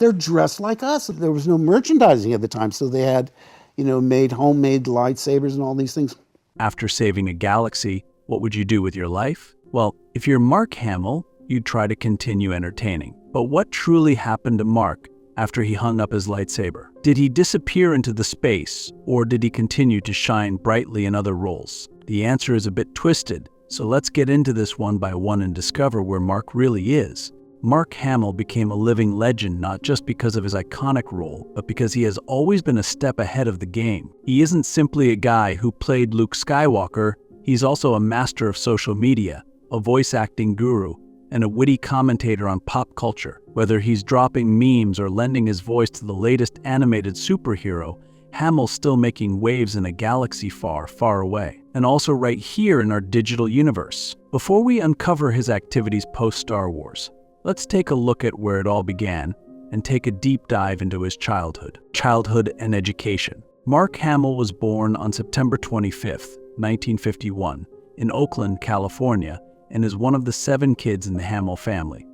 they're dressed like us. There was no merchandising at the time, so they had, made homemade lightsabers and all these things. After saving a galaxy, what would you do with your life? Well, if you're Mark Hamill, you'd try to continue entertaining. But what truly happened to Mark after he hung up his lightsaber? Did he disappear into the space, or did he continue to shine brightly in other roles? The answer is a bit twisted, so let's get into this one by one and discover where Mark really is. Mark Hamill became a living legend not just because of his iconic role, but because he has always been a step ahead of the game. He isn't simply a guy who played Luke Skywalker, he's also a master of social media, a voice acting guru, and a witty commentator on pop culture. Whether he's dropping memes or lending his voice to the latest animated superhero, Hamill's still making waves in a galaxy far, far away, and also right here in our digital universe. Before we uncover his activities post-Star Wars, let's take a look at where it all began and take a deep dive into his childhood and education. Mark Hamill was born on September 25th, 1951, in Oakland, California, and is one of the 7 kids in the Hamill family.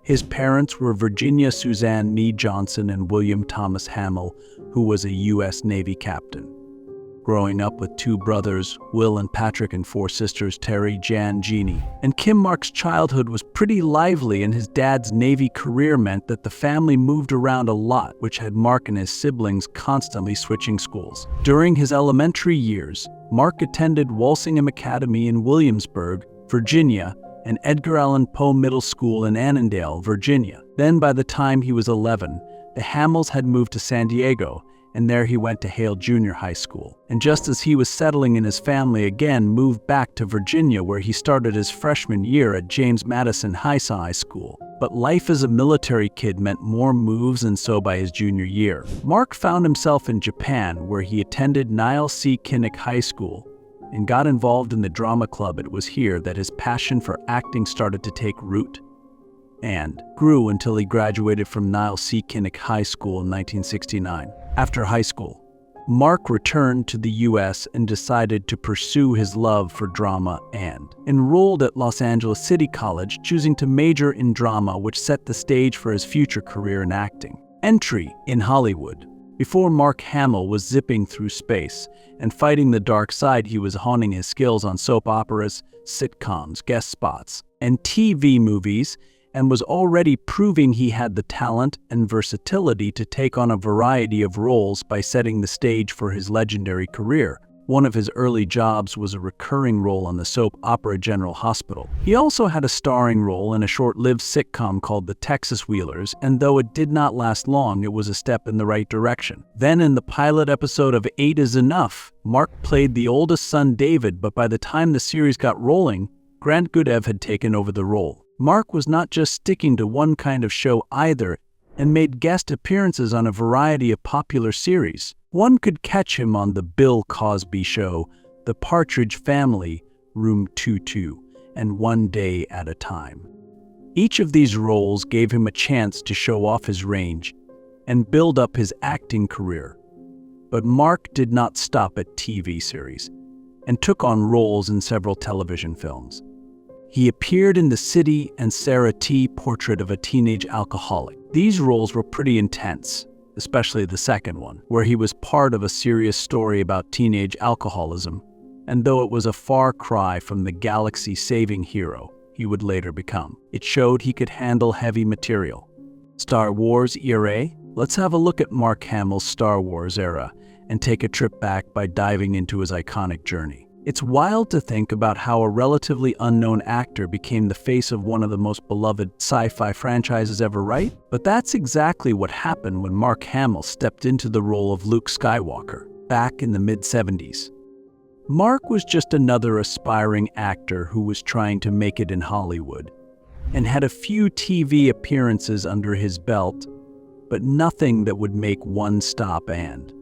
His parents were Virginia Suzanne Nee Johnson and William Thomas Hamill, who was a U.S. Navy captain. Growing up with 2 brothers, Will and Patrick, and 4 sisters, Terry, Jan, Jeannie, and Kim, Mark's childhood was pretty lively, and his dad's Navy career meant that the family moved around a lot, which had Mark and his siblings constantly switching schools. During his elementary years, Mark attended Walsingham Academy in Williamsburg, Virginia, and Edgar Allan Poe Middle School in Annandale, Virginia. Then by the time he was 11, the Hamills had moved to San Diego, and there he went to Hale Junior High School. And just as he was settling in, his family again moved back to Virginia, where he started his freshman year at James Madison High School. But life as a military kid meant more moves, and so by his junior year, Mark found himself in Japan, where he attended Niles C. Kinnick High School and got involved in the drama club. It was here that his passion for acting started to take root and grew until he graduated from Niles C. Kinnick High School in 1969. After high school, Mark returned to the U.S. and decided to pursue his love for drama and enrolled at Los Angeles City College, choosing to major in drama, which set the stage for his future career in acting. Entry in Hollywood. Before Mark Hamill was zipping through space and fighting the dark side, he was honing his skills on soap operas, sitcoms, guest spots, and TV movies, and was already proving he had the talent and versatility to take on a variety of roles by setting the stage for his legendary career. One of his early jobs was a recurring role on the soap opera General Hospital. He also had a starring role in a short-lived sitcom called The Texas Wheelers, and though it did not last long, it was a step in the right direction. Then in the pilot episode of 8 is Enough, Mark played the oldest son David, but by the time the series got rolling, Grant Goodev had taken over the role. Mark was not just sticking to one kind of show either, and made guest appearances on a variety of popular series. One could catch him on The Bill Cosby Show, The Partridge Family, Room 22, and One Day at a Time. Each of these roles gave him a chance to show off his range and build up his acting career. But Mark did not stop at TV series and took on roles in several television films. He appeared in The City and Sarah T. Portrait of a Teenage Alcoholic. These roles were pretty intense, especially the second one, where he was part of a serious story about teenage alcoholism, and though it was a far cry from the galaxy-saving hero he would later become, it showed he could handle heavy material. Star Wars era? Let's have a look at Mark Hamill's Star Wars era and take a trip back by diving into his iconic journey. It's wild to think about how a relatively unknown actor became the face of one of the most beloved sci-fi franchises ever, right? But that's exactly what happened when Mark Hamill stepped into the role of Luke Skywalker back in the mid-70s. Mark was just another aspiring actor who was trying to make it in Hollywood and had a few TV appearances under his belt, but nothing that would make one stop and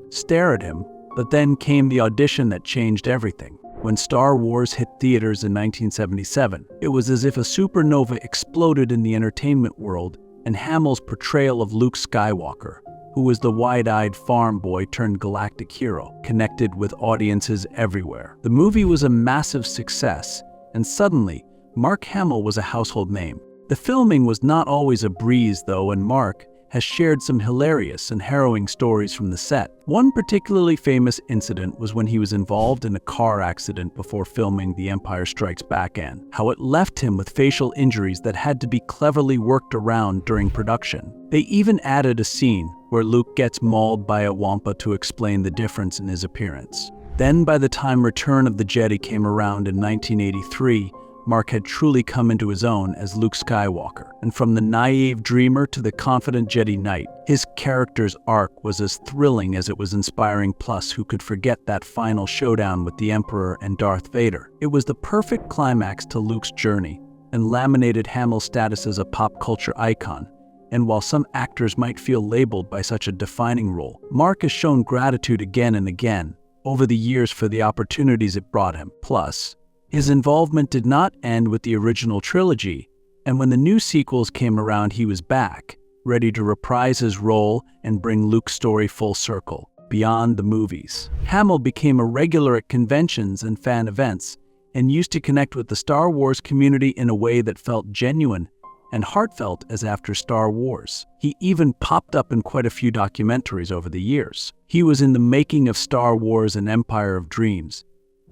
stare at him. But then came the audition that changed everything. When Star Wars hit theaters in 1977, it was as if a supernova exploded in the entertainment world, and Hamill's portrayal of Luke Skywalker, who was the wide-eyed farm boy turned galactic hero, connected with audiences everywhere. The movie was a massive success, and suddenly, Mark Hamill was a household name. The filming was not always a breeze, though, and Mark has shared some hilarious and harrowing stories from the set. One particularly famous incident was when he was involved in a car accident before filming The Empire Strikes Back and how it left him with facial injuries that had to be cleverly worked around during production. They even added a scene where Luke gets mauled by a wampa to explain the difference in his appearance. Then, by the time Return of the Jedi came around in 1983, Mark had truly come into his own as Luke Skywalker, and from the naive dreamer to the confident Jedi Knight, his character's arc was as thrilling as it was inspiring. Plus, who could forget that final showdown with the Emperor and Darth Vader? It was the perfect climax to Luke's journey, and laminated Hamill's status as a pop culture icon. And while some actors might feel labeled by such a defining role, Mark has shown gratitude again and again over the years for the opportunities it brought him. Plus, his involvement did not end with the original trilogy, and when the new sequels came around, he was back, ready to reprise his role and bring Luke's story full circle, beyond the movies. Hamill became a regular at conventions and fan events, and used to connect with the Star Wars community in a way that felt genuine and heartfelt as after Star Wars. He even popped up in quite a few documentaries over the years. He was in the making of Star Wars and Empire of Dreams,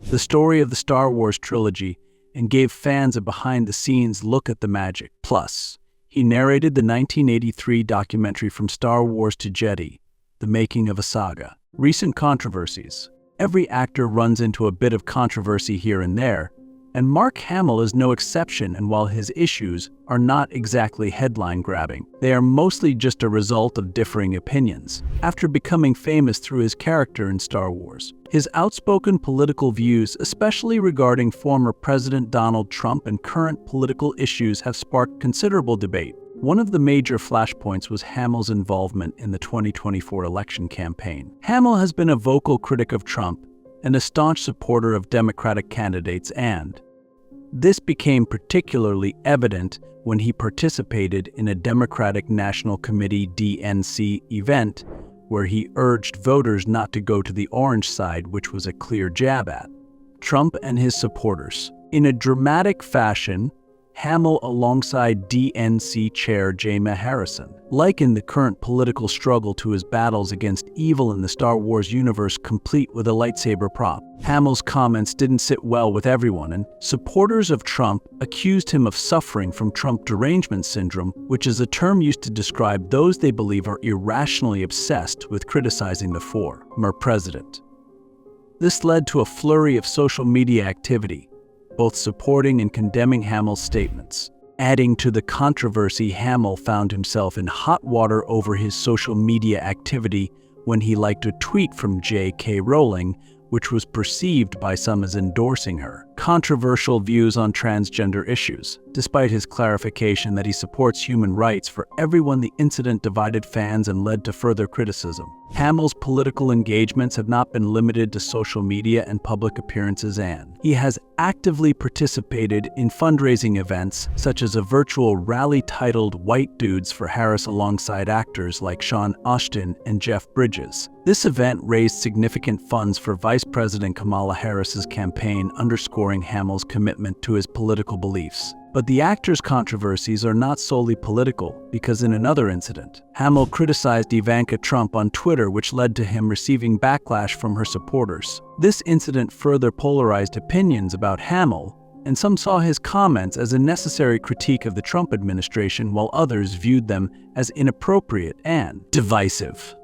the story of the Star Wars trilogy, and gave fans a behind-the-scenes look at the magic. Plus, he narrated the 1983 documentary From Star Wars to Jedi, The Making of a Saga. Recent controversies. Every actor runs into a bit of controversy here and there, and Mark Hamill is no exception, and while his issues are not exactly headline-grabbing, they are mostly just a result of differing opinions. After becoming famous through his character in Star Wars, his outspoken political views, especially regarding former President Donald Trump and current political issues, have sparked considerable debate. One of the major flashpoints was Hamill's involvement in the 2024 election campaign. Hamill has been a vocal critic of Trump and a staunch supporter of Democratic candidates, and this became particularly evident when he participated in a Democratic National Committee (DNC) event where he urged voters not to go to the orange side, which was a clear jab at Trump and his supporters. In a dramatic fashion, Hamill alongside DNC Chair Jaime Harrison likened the current political struggle to his battles against evil in the Star Wars universe, complete with a lightsaber prop. Hamill's comments didn't sit well with everyone, and supporters of Trump accused him of suffering from Trump derangement syndrome, which is a term used to describe those they believe are irrationally obsessed with criticizing the former president. This led to a flurry of social media activity, both supporting and condemning Hamill's statements. Adding to the controversy, Hamill found himself in hot water over his social media activity when he liked a tweet from J.K. Rowling, which was perceived by some as endorsing her controversial views on transgender issues. Despite his clarification that he supports human rights for everyone, the incident divided fans and led to further criticism. Hamill's political engagements have not been limited to social media and public appearances, and he has actively participated in fundraising events such as a virtual rally titled White Dudes for Harris alongside actors like Sean Astin and Jeff Bridges. This event raised significant funds for Vice President Kamala Harris's campaign, underscoring Hamill's commitment to his political beliefs. But the actor's controversies are not solely political, because in another incident, Hamill criticized Ivanka Trump on Twitter, which led to him receiving backlash from her supporters. This incident further polarized opinions about Hamill, and some saw his comments as a necessary critique of the Trump administration, while others viewed them as inappropriate and divisive.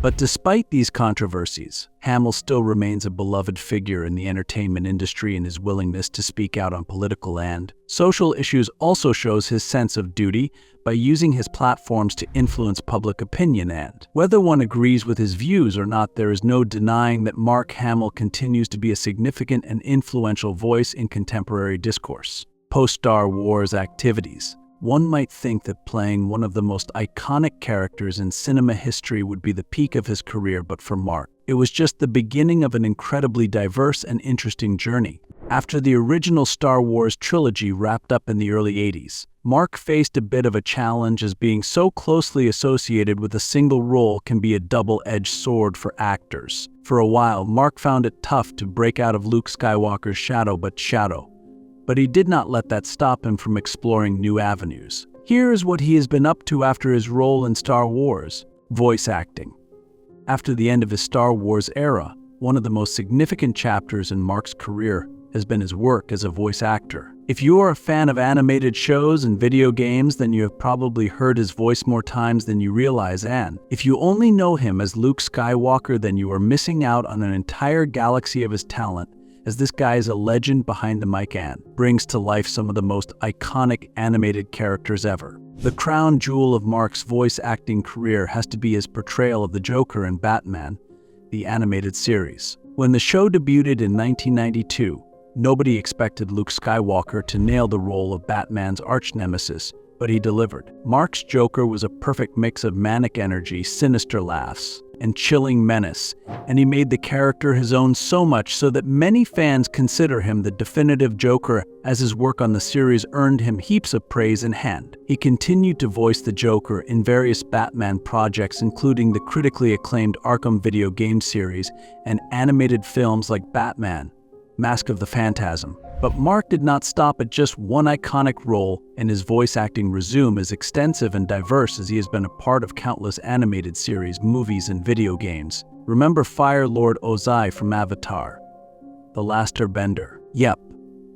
But despite these controversies, Hamill still remains a beloved figure in the entertainment industry, and his willingness to speak out on political and social issues also shows his sense of duty by using his platforms to influence public opinion. And whether one agrees with his views or not, there is no denying that Mark Hamill continues to be a significant and influential voice in contemporary discourse. Post-Star Wars activities. One might think that playing one of the most iconic characters in cinema history would be the peak of his career, but for Mark, it was just the beginning of an incredibly diverse and interesting journey. After the original Star Wars trilogy wrapped up in the early 80s, Mark faced a bit of a challenge, as being so closely associated with a single role can be a double-edged sword for actors. For a while, Mark found it tough to break out of Luke Skywalker's shadow, but he did not let that stop him from exploring new avenues. Here's what he has been up to after his role in Star Wars: voice acting. After the end of his Star Wars era, one of the most significant chapters in Mark's career has been his work as a voice actor. If you are a fan of animated shows and video games, then you have probably heard his voice more times than you realize, and if you only know him as Luke Skywalker, then you are missing out on an entire galaxy of his talent, as this guy is a legend behind the mic and brings to life some of the most iconic animated characters ever. The crown jewel of Mark's voice acting career has to be his portrayal of the Joker in Batman, the animated series. When the show debuted in 1992, nobody expected Luke Skywalker to nail the role of Batman's arch-nemesis, but he delivered. Mark's Joker was a perfect mix of manic energy, sinister laughs, and chilling menace, and he made the character his own so much so that many fans consider him the definitive Joker, as his work on the series earned him heaps of praise in hand. He continued to voice the Joker in various Batman projects, including the critically acclaimed Arkham video game series and animated films like Batman: Mask of the Phantasm. But Mark did not stop at just one iconic role, and his voice acting resume is extensive and diverse, as he has been a part of countless animated series, movies, and video games. Remember Fire Lord Ozai from Avatar: The Last Airbender? Yep,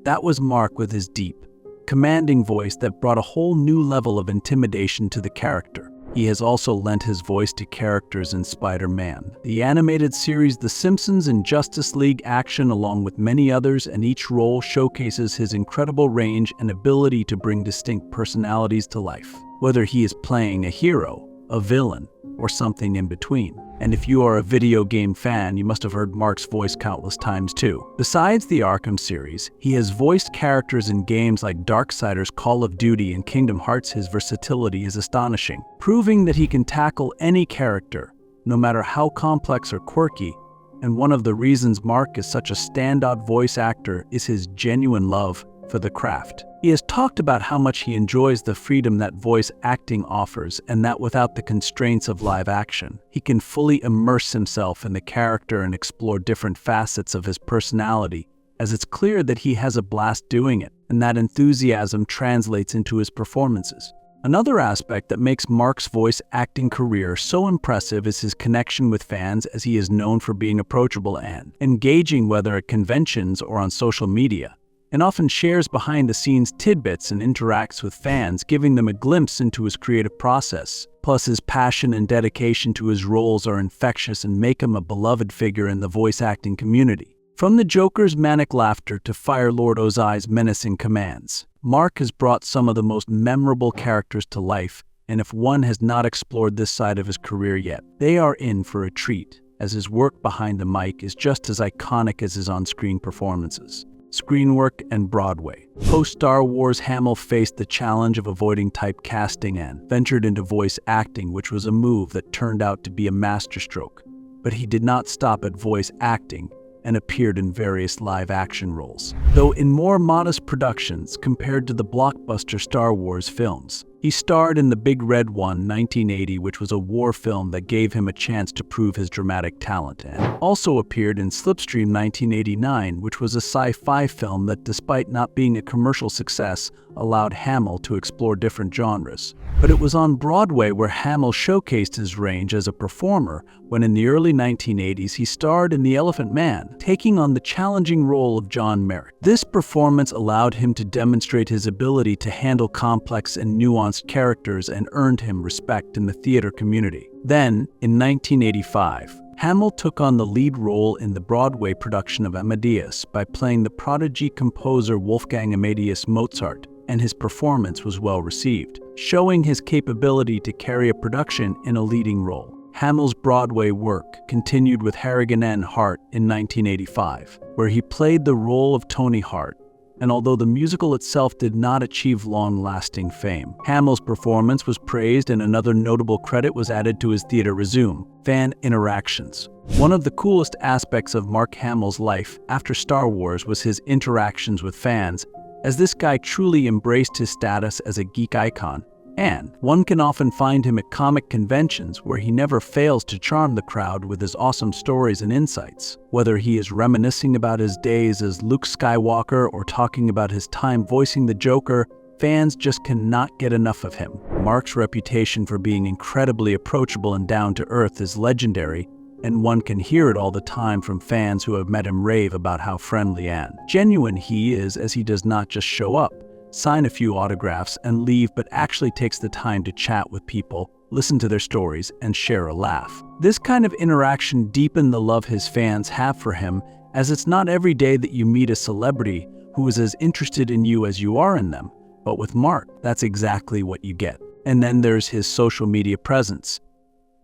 that was Mark with his deep, commanding voice that brought a whole new level of intimidation to the character. He has also lent his voice to characters in Spider-Man, the animated series, The Simpsons, and Justice League Action, along with many others, and each role showcases his incredible range and ability to bring distinct personalities to life, whether he is playing a hero, a villain, or something in between. And if you are a video game fan, you must have heard Mark's voice countless times too. Besides the Arkham series, he has voiced characters in games like Darksiders, Call of Duty, and Kingdom Hearts. His versatility is astonishing, proving that he can tackle any character, no matter how complex or quirky. And one of the reasons Mark is such a standout voice actor is his genuine love for the craft. He has talked about how much he enjoys the freedom that voice acting offers, and that without the constraints of live action, he can fully immerse himself in the character and explore different facets of his personality, as it's clear that he has a blast doing it, and that enthusiasm translates into his performances. Another aspect that makes Mark's voice acting career so impressive is his connection with fans, as he is known for being approachable and engaging, whether at conventions or on social media, and often shares behind-the-scenes tidbits and interacts with fans, giving them a glimpse into his creative process. Plus, his passion and dedication to his roles are infectious and make him a beloved figure in the voice acting community. From the Joker's manic laughter to Fire Lord Ozai's menacing commands, Mark has brought some of the most memorable characters to life, and if one has not explored this side of his career yet, they are in for a treat, as his work behind the mic is just as iconic as his on-screen performances. Screen work and Broadway. Post-Star Wars, Hamill faced the challenge of avoiding typecasting and ventured into voice acting, which was a move that turned out to be a masterstroke. But he did not stop at voice acting and appeared in various live-action roles, though in more modest productions compared to the blockbuster Star Wars films. He starred in The Big Red One, 1980, which was a war film that gave him a chance to prove his dramatic talent, and also appeared in Slipstream, 1989, which was a sci-fi film that, despite not being a commercial success, allowed Hamill to explore different genres. But it was on Broadway where Hamill showcased his range as a performer, when in the early 1980s he starred in The Elephant Man, taking on the challenging role of John Merrick. This performance allowed him to demonstrate his ability to handle complex and nuanced characters and earned him respect in the theater community. Then, in 1985, Hamill took on the lead role in the Broadway production of Amadeus by playing the prodigy composer Wolfgang Amadeus Mozart, and his performance was well received, showing his capability to carry a production in a leading role. Hamill's Broadway work continued with Harrigan N. Hart in 1985, where he played the role of Tony Hart. And although the musical itself did not achieve long-lasting fame, Hamill's performance was praised, and another notable credit was added to his theater resume: fan interactions. One of the coolest aspects of Mark Hamill's life after Star Wars was his interactions with fans, as this guy truly embraced his status as a geek icon. And one can often find him at comic conventions, where he never fails to charm the crowd with his awesome stories and insights. Whether he is reminiscing about his days as Luke Skywalker or talking about his time voicing the Joker, Fans just cannot get enough of him. Mark's reputation for being incredibly approachable and down-to-earth is legendary, and one can hear it all the time from fans who have met him rave about how friendly and genuine he is, as he does not just show up, sign a few autographs, and leave, but actually takes the time to chat with people, listen to their stories, and share a laugh. This kind of interaction deepened the love his fans have for him, as it's not every day that you meet a celebrity who is as interested in you as you are in them. But with Mark, that's exactly what you get. And then there's his social media presence,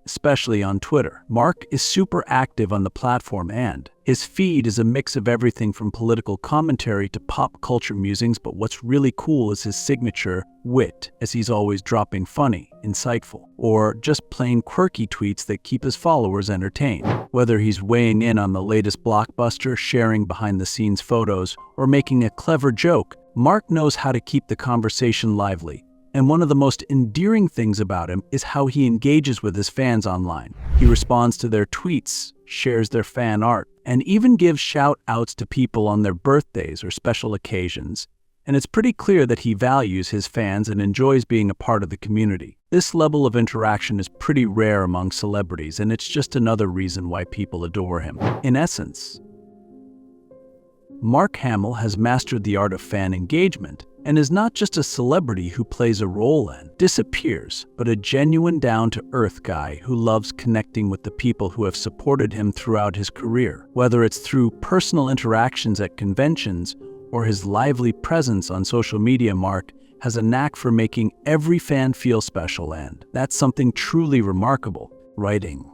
especially on Twitter. Mark is super active on the platform, and his feed is a mix of everything from political commentary to pop culture musings, but what's really cool is his signature wit, as he's always dropping funny, insightful, or just plain quirky tweets that keep his followers entertained. Whether he's weighing in on the latest blockbuster, sharing behind-the-scenes photos, or making a clever joke, Mark knows how to keep the conversation lively. And one of the most endearing things about him is how he engages with his fans online. He responds to their tweets, shares their fan art, and even gives shout-outs to people on their birthdays or special occasions. And it's pretty clear that he values his fans and enjoys being a part of the community. This level of interaction is pretty rare among celebrities, and it's just another reason why people adore him. In essence, Mark Hamill has mastered the art of fan engagement and is not just a celebrity who plays a role and disappears, but a genuine down-to-earth guy who loves connecting with the people who have supported him throughout his career. Whether it's through personal interactions at conventions or his lively presence on social media, Mark has a knack for making every fan feel special, and that's something truly remarkable. Writing.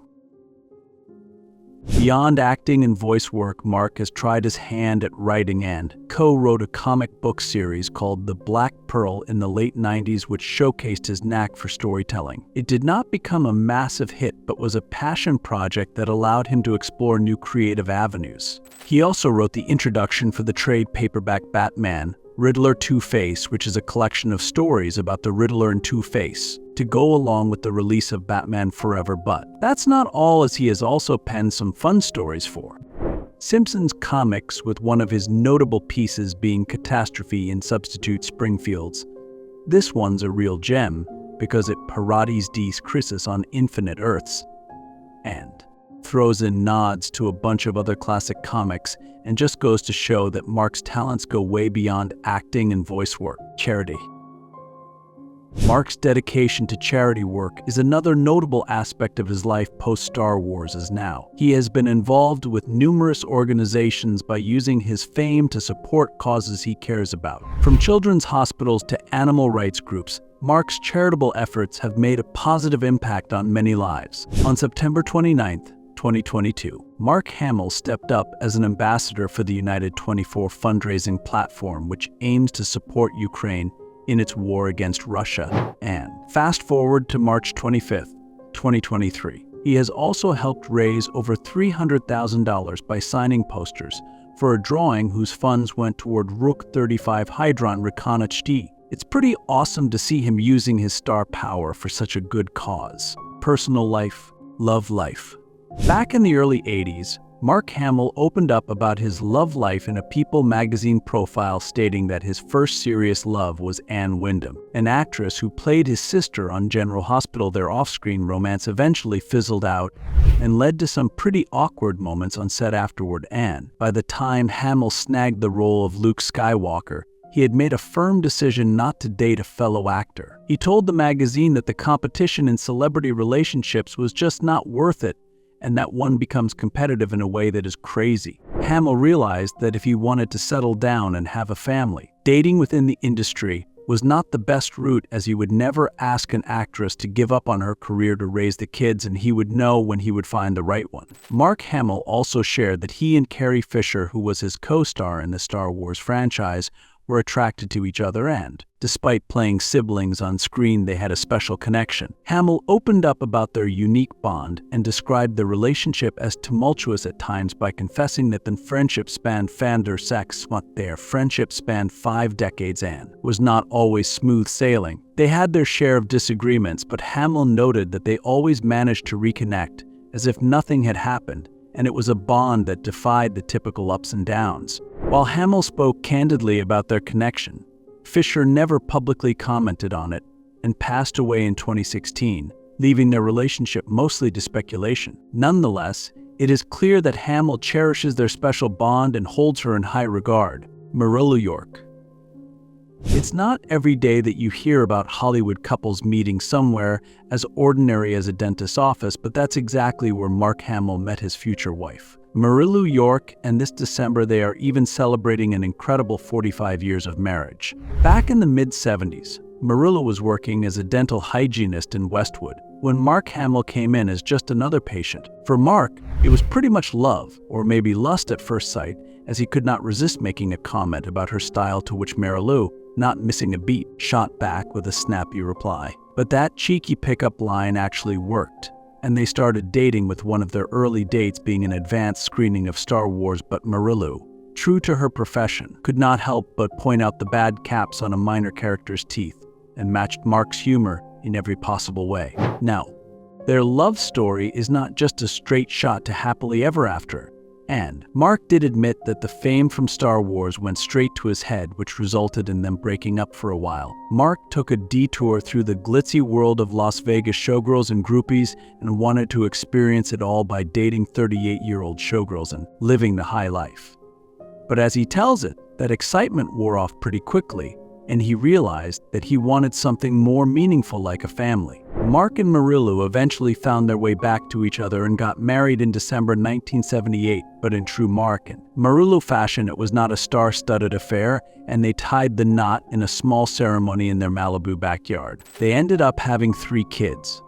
Beyond acting and voice work, Mark has tried his hand at writing and co-wrote a comic book series called The Black Pearl in the late 90s, which showcased his knack for storytelling. It did not become a massive hit, but was a passion project that allowed him to explore new creative avenues. He also wrote the introduction for the trade paperback Batman, Riddler Two-Face, which is a collection of stories about the Riddler and Two-Face, to go along with the release of Batman Forever. But that's not all, as he has also penned some fun stories for Simpsons comics, with one of his notable pieces being Catastrophe in Substitute Springfields. This one's a real gem because it parodies Dee's Crisis on Infinite Earths and throws in nods to a bunch of other classic comics, and just goes to show that Mark's talents go way beyond acting and voice work. Charity. Mark's dedication to charity work is another notable aspect of his life post-Star Wars. As now, he has been involved with numerous organizations by using his fame to support causes he cares about. From children's hospitals to animal rights groups, Mark's charitable efforts have made a positive impact on many lives. On September 29th, 2022, Mark Hamill stepped up as an ambassador for the United 24 fundraising platform, which aims to support Ukraine in its war against Russia. And fast forward to March 25th, 2023, he has also helped raise over $300,000 by signing posters for a drawing whose funds went toward Rook 35 Hydron Recon HD. It's pretty awesome to see him using his star power for such a good cause. Personal life, love life. Back in the early 80s, Mark Hamill opened up about his love life in a People magazine profile, stating that his first serious love was Ann Wyndham, an actress who played his sister on General Hospital. Their off-screen romance eventually fizzled out and led to some pretty awkward moments on set afterward. And by the time Hamill snagged the role of Luke Skywalker, he had made a firm decision not to date a fellow actor. He told the magazine that the competition in celebrity relationships was just not worth it, and that one becomes competitive in a way that is crazy. Hamill realized that if he wanted to settle down and have a family, dating within the industry was not the best route, as he would never ask an actress to give up on her career to raise the kids, and he would know when he would find the right one. Mark Hamill also shared that he and Carrie Fisher, who was his co-star in the Star Wars franchise, were attracted to each other, and, despite playing siblings on screen, they had a special connection. Hamill opened up about their unique bond and described the relationship as tumultuous at times by confessing that their friendship spanned 5 decades and was not always smooth sailing. They had their share of disagreements, but Hamill noted that they always managed to reconnect as if nothing had happened, and it was a bond that defied the typical ups and downs. While Hamill spoke candidly about their connection, Fisher never publicly commented on it and passed away in 2016, leaving their relationship mostly to speculation. Nonetheless, it is clear that Hamill cherishes their special bond and holds her in high regard. Marilu York. It's not every day that you hear about Hollywood couples meeting somewhere as ordinary as a dentist's office, but that's exactly where Mark Hamill met his future wife, Marilu York, and this December they are even celebrating an incredible 45 years of marriage. Back in the mid-70s, Marilu was working as a dental hygienist in Westwood when Mark Hamill came in as just another patient. For Mark, it was pretty much love, or maybe lust at first sight, as he could not resist making a comment about her style, to which Marilu, not missing a beat, shot back with a snappy reply. But that cheeky pickup line actually worked, and they started dating, with one of their early dates being an advanced screening of Star Wars. But Marilu, true to her profession, could not help but point out the bad caps on a minor character's teeth and matched Mark's humor in every possible way. Now, their love story is not just a straight shot to happily ever after. And Mark did admit that the fame from Star Wars went straight to his head, which resulted in them breaking up for a while. Mark took a detour through the glitzy world of Las Vegas showgirls and groupies and wanted to experience it all by dating 38-year-old showgirls and living the high life. But as he tells it, that excitement wore off pretty quickly, and he realized that he wanted something more meaningful, like a family. Mark and Marilu eventually found their way back to each other and got married in December 1978, but in true Mark and Marilu fashion, it was not a star-studded affair, and they tied the knot in a small ceremony in their Malibu backyard. They ended up having 3 kids: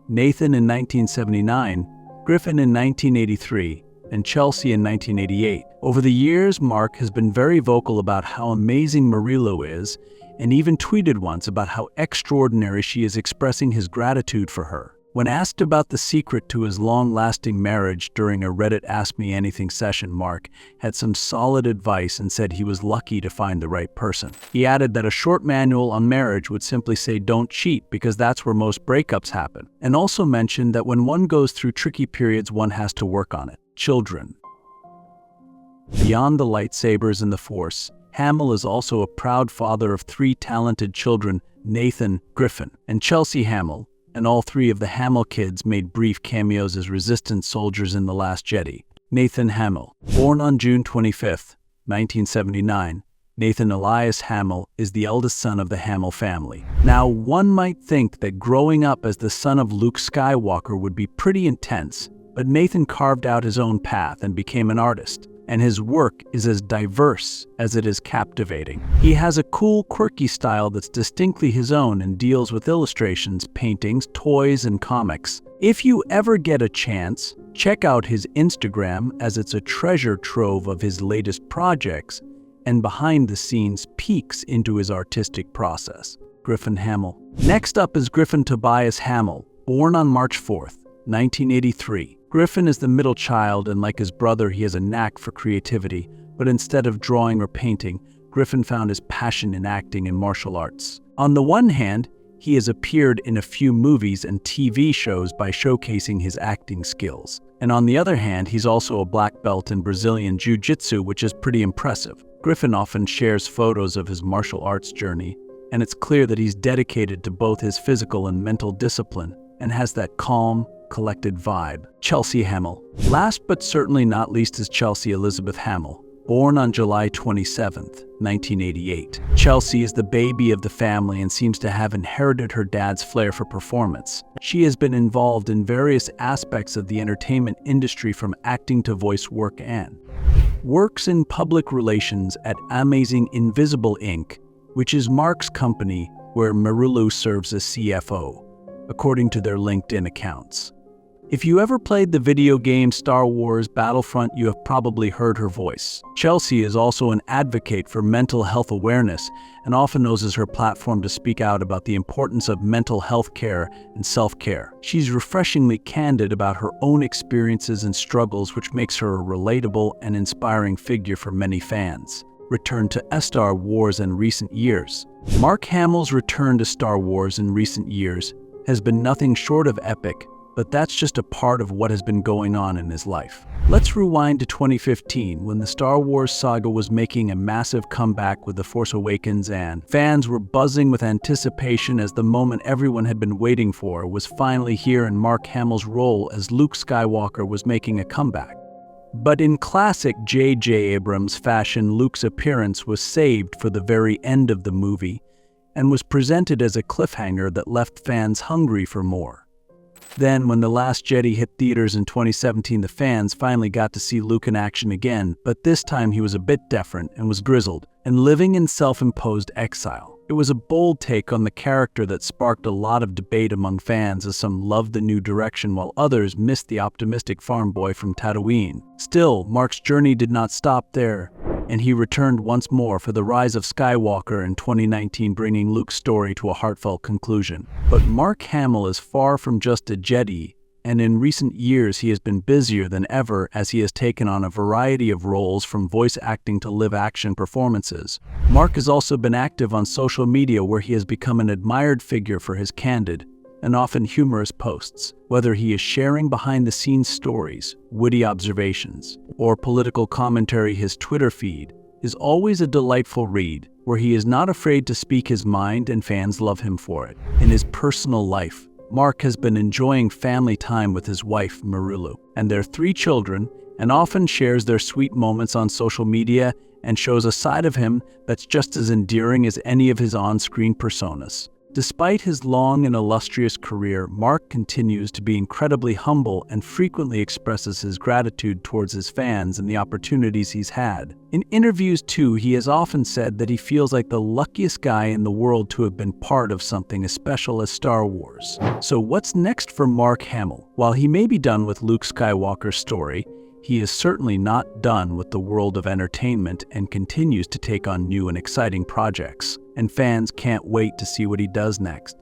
Nathan in 1979, Griffin in 1983, and Chelsea in 1988. Over the years, Mark has been very vocal about how amazing Marilu is, and even tweeted once about how extraordinary she is, expressing his gratitude for her. When asked about the secret to his long-lasting marriage during a Reddit Ask Me Anything session, Mark had some solid advice and said he was lucky to find the right person. He added that a short manual on marriage would simply say don't cheat, because that's where most breakups happen, and also mentioned that when one goes through tricky periods, one has to work on it. Children. Beyond the lightsabers and the Force, Hamill is also a proud father of 3 talented children: Nathan, Griffin, and Chelsea Hamill, and all 3 of the Hamill kids made brief cameos as resistance soldiers in The Last Jedi. Nathan Hamill. Born on June 25, 1979, Nathan Elias Hamill is the eldest son of the Hamill family. Now, one might think that growing up as the son of Luke Skywalker would be pretty intense, but Nathan carved out his own path and became an artist, and his work is as diverse as it is captivating. He has a cool, quirky style that's distinctly his own and deals with illustrations, paintings, toys, and comics. If you ever get a chance, check out his Instagram, as it's a treasure trove of his latest projects and behind-the-scenes peeks into his artistic process. Griffin Hamill. Next up is Griffin Tobias Hamill, born on March 4th, 1983. Griffin is the middle child, and like his brother, he has a knack for creativity, but instead of drawing or painting, Griffin found his passion in acting and martial arts. On the one hand, he has appeared in a few movies and TV shows by showcasing his acting skills. And on the other hand, he's also a black belt in Brazilian Jiu-Jitsu, which is pretty impressive. Griffin often shares photos of his martial arts journey, and it's clear that he's dedicated to both his physical and mental discipline, and has that calm, collected vibe. Chelsea Hamill. Last but certainly not least is Chelsea Elizabeth Hamill, born on July 27, 1988. Chelsea is the baby of the family and seems to have inherited her dad's flair for performance. She has been involved in various aspects of the entertainment industry, from acting to voice work, and works in public relations at Amazing Invisible Inc., which is Mark's company where Marilu serves as CFO, according to their LinkedIn accounts. If you ever played the video game Star Wars Battlefront, you have probably heard her voice. Chelsea is also an advocate for mental health awareness and often uses her platform to speak out about the importance of mental health care and self-care. She's refreshingly candid about her own experiences and struggles, which makes her a relatable and inspiring figure for many fans. Return to Star Wars in recent years. Mark Hamill's return to Star Wars in recent years has been nothing short of epic, but that's just a part of what has been going on in his life. Let's rewind to 2015 when the Star Wars saga was making a massive comeback with The Force Awakens, and fans were buzzing with anticipation as the moment everyone had been waiting for was finally here, and Mark Hamill's role as Luke Skywalker was making a comeback. But in classic J.J. Abrams fashion, Luke's appearance was saved for the very end of the movie and was presented as a cliffhanger that left fans hungry for more. Then, when The Last Jedi hit theaters in 2017, the fans finally got to see Luke in action again, but this time he was a bit different and was grizzled and living in self-imposed exile. It was a bold take on the character that sparked a lot of debate among fans, as some loved the new direction while others missed the optimistic farm boy from Tatooine. Still, Mark's journey did not stop there, and he returned once more for The Rise of Skywalker in 2019, bringing Luke's story to a heartfelt conclusion. But Mark Hamill is far from just a Jedi, and in recent years he has been busier than ever as he has taken on a variety of roles, from voice acting to live-action performances. Mark has also been active on social media, where he has become an admired figure for his candid and often humorous posts. Whether he is sharing behind-the-scenes stories, witty observations, or political commentary, his Twitter feed is always a delightful read, where he is not afraid to speak his mind and fans love him for it. In his personal life, Mark has been enjoying family time with his wife, Marulu, and their 3 children, and often shares their sweet moments on social media and shows a side of him that's just as endearing as any of his on-screen personas. Despite his long and illustrious career, Mark continues to be incredibly humble and frequently expresses his gratitude towards his fans and the opportunities he's had. In interviews too, he has often said that he feels like the luckiest guy in the world to have been part of something as special as Star Wars. So what's next for Mark Hamill? While he may be done with Luke Skywalker's story, he is certainly not done with the world of entertainment and continues to take on new and exciting projects, and fans can't wait to see what he does next.